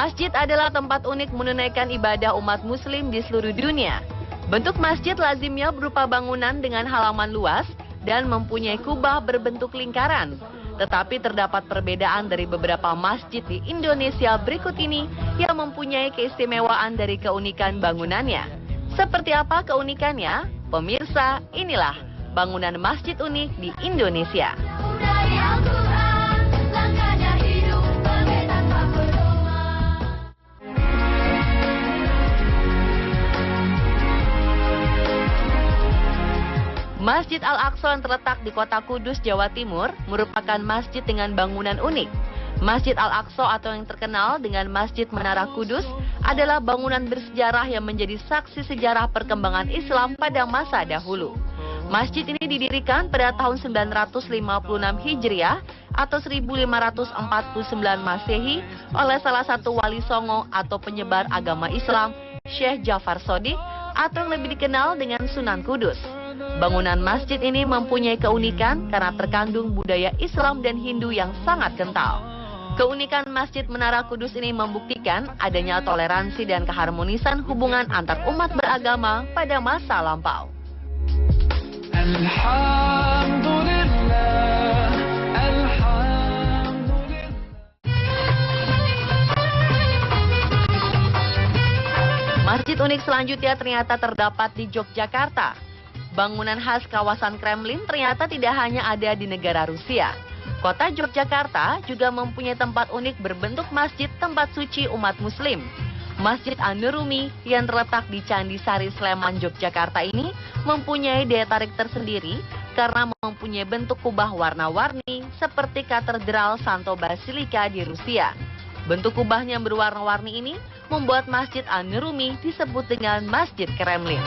Masjid adalah tempat unik menunaikan ibadah umat muslim di seluruh dunia. Bentuk masjid lazimnya berupa bangunan dengan halaman luas dan mempunyai kubah berbentuk lingkaran. Tetapi terdapat perbedaan dari beberapa masjid di Indonesia berikut ini yang mempunyai keistimewaan dari keunikan bangunannya. Seperti apa keunikannya? Pemirsa, inilah bangunan masjid unik di Indonesia. Masjid Al-Aqsa yang terletak di kota Kudus, Jawa Timur, merupakan masjid dengan bangunan unik. Masjid Al-Aqsa atau yang terkenal dengan Masjid Menara Kudus adalah bangunan bersejarah yang menjadi saksi sejarah perkembangan Islam pada masa dahulu. Masjid ini didirikan pada tahun 956 Hijriah atau 1549 Masehi oleh salah satu wali Songo atau penyebar agama Islam, Syekh Ja'far Shadiq atau yang lebih dikenal dengan Sunan Kudus. Bangunan masjid ini mempunyai keunikan karena terkandung budaya Islam dan Hindu yang sangat kental. Keunikan Masjid Menara Kudus ini membuktikan adanya toleransi dan keharmonisan hubungan antar umat beragama pada masa lampau. Masjid unik selanjutnya ternyata terdapat di Yogyakarta. Bangunan khas kawasan Kremlin ternyata tidak hanya ada di negara Rusia. Kota Yogyakarta juga mempunyai tempat unik berbentuk masjid tempat suci umat muslim. Masjid An-Nurumi yang terletak di Candi Sari Sleman, Yogyakarta ini mempunyai daya tarik tersendiri karena mempunyai bentuk kubah warna-warni seperti Katedral Santo Basilika di Rusia. Bentuk kubahnya yang berwarna-warni ini membuat Masjid An-Nurumi disebut dengan Masjid Kremlin.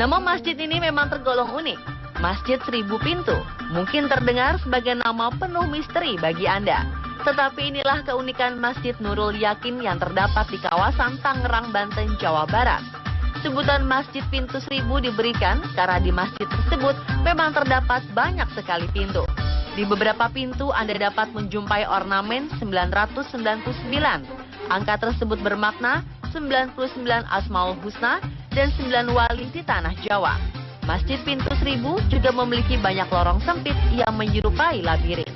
Nama masjid ini memang tergolong unik, Masjid Seribu Pintu. Mungkin terdengar sebagai nama penuh misteri bagi Anda. Tetapi inilah keunikan Masjid Nurul Yakin yang terdapat di kawasan Tangerang, Banten, Jawa Barat. Sebutan Masjid Pintu Seribu diberikan karena di masjid tersebut memang terdapat banyak sekali pintu. Di beberapa pintu Anda dapat menjumpai ornamen 999. Angka tersebut bermakna 99 Asmaul Husna dan 9 wali di tanah Jawa. Masjid Pintu Seribu juga memiliki banyak lorong sempit yang menyerupai labirin.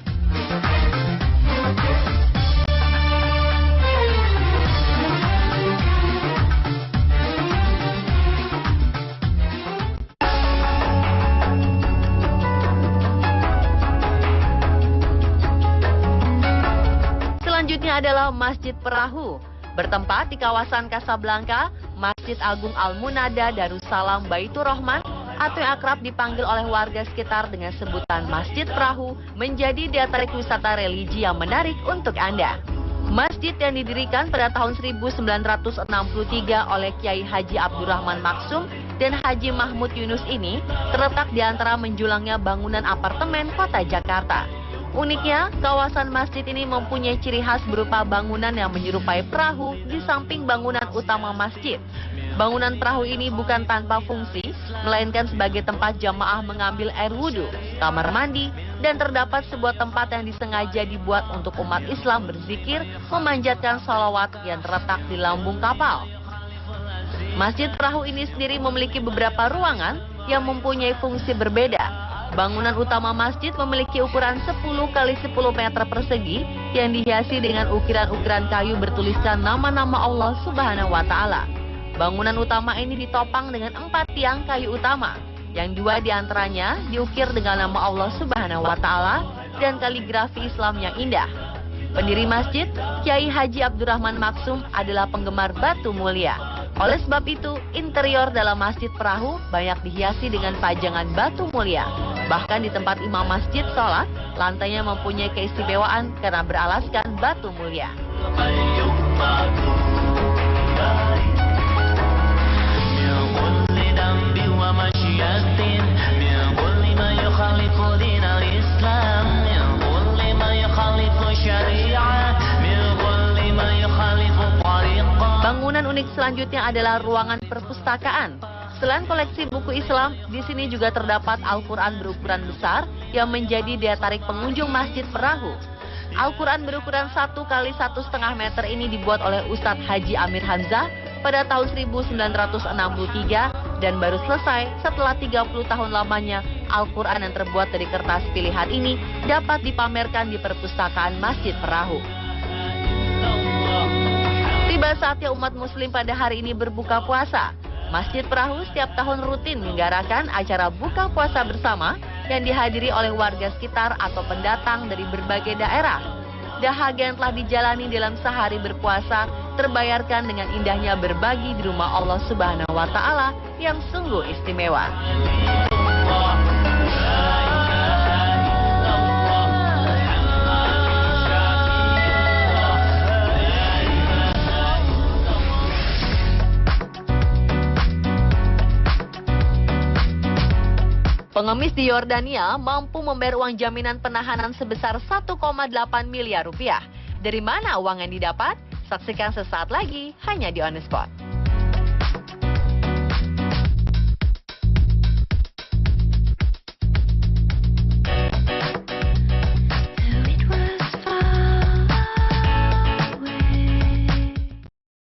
Selanjutnya adalah Masjid Perahu. Bertempat di kawasan Kasablanka, Masjid Agung Al-Munada Darussalam Baitur Rahman atau yang akrab dipanggil oleh warga sekitar dengan sebutan Masjid Perahu menjadi daya tarik wisata religi yang menarik untuk Anda. Masjid yang didirikan pada tahun 1963 oleh Kiai Haji Abdurrahman Maksum dan Haji Mahmud Yunus ini terletak di antara menjulangnya bangunan apartemen kota Jakarta. Uniknya, kawasan masjid ini mempunyai ciri khas berupa bangunan yang menyerupai perahu di samping bangunan utama masjid. Bangunan perahu ini bukan tanpa fungsi, melainkan sebagai tempat jamaah mengambil air wudhu, kamar mandi, dan terdapat sebuah tempat yang disengaja dibuat untuk umat Islam berzikir, memanjatkan sholawat yang terletak di lambung kapal. Masjid perahu ini sendiri memiliki beberapa ruangan yang mempunyai fungsi berbeda. Bangunan utama masjid memiliki ukuran 10 x 10 meter persegi yang dihiasi dengan ukiran-ukiran kayu bertuliskan nama-nama Allah Subhanahu wa Ta'ala. Bangunan utama ini ditopang dengan 4 tiang kayu utama, yang 2 diantaranya diukir dengan nama Allah Subhanahu wa Ta'ala dan kaligrafi Islam yang indah. Pendiri masjid, Kiai Haji Abdurrahman Maksum, adalah penggemar batu mulia. Oleh sebab itu, interior dalam masjid perahu banyak dihiasi dengan pajangan batu mulia. Bahkan di tempat imam masjid sholat, lantainya mempunyai keistimewaan karena beralaskan batu mulia. Bangunan unik selanjutnya adalah ruangan perpustakaan. Selain koleksi buku Islam, di sini juga terdapat Al-Quran berukuran besar yang menjadi daya tarik pengunjung Masjid Perahu. Al-Quran berukuran 1 kali 1,5 meter ini dibuat oleh Ustadz Haji Amir Hamzah pada tahun 1963 dan baru selesai setelah 30 tahun lamanya. Al-Quran yang terbuat dari kertas pilihan ini dapat dipamerkan di perpustakaan Masjid Perahu. Tiba saatnya umat muslim pada hari ini berbuka puasa. Masjid Perahu setiap tahun rutin menggarakan acara buka puasa bersama yang dihadiri oleh warga sekitar atau pendatang dari berbagai daerah. Dahaga yang telah dijalani dalam sehari berpuasa terbayarkan dengan indahnya berbagi di rumah Allah Subhanahu wa Ta'ala yang sungguh istimewa. Pengemis di Yordania mampu membayar uang jaminan penahanan sebesar 1,8 miliar rupiah. Dari mana uang yang didapat? Saksikan sesaat lagi hanya di On The Spot.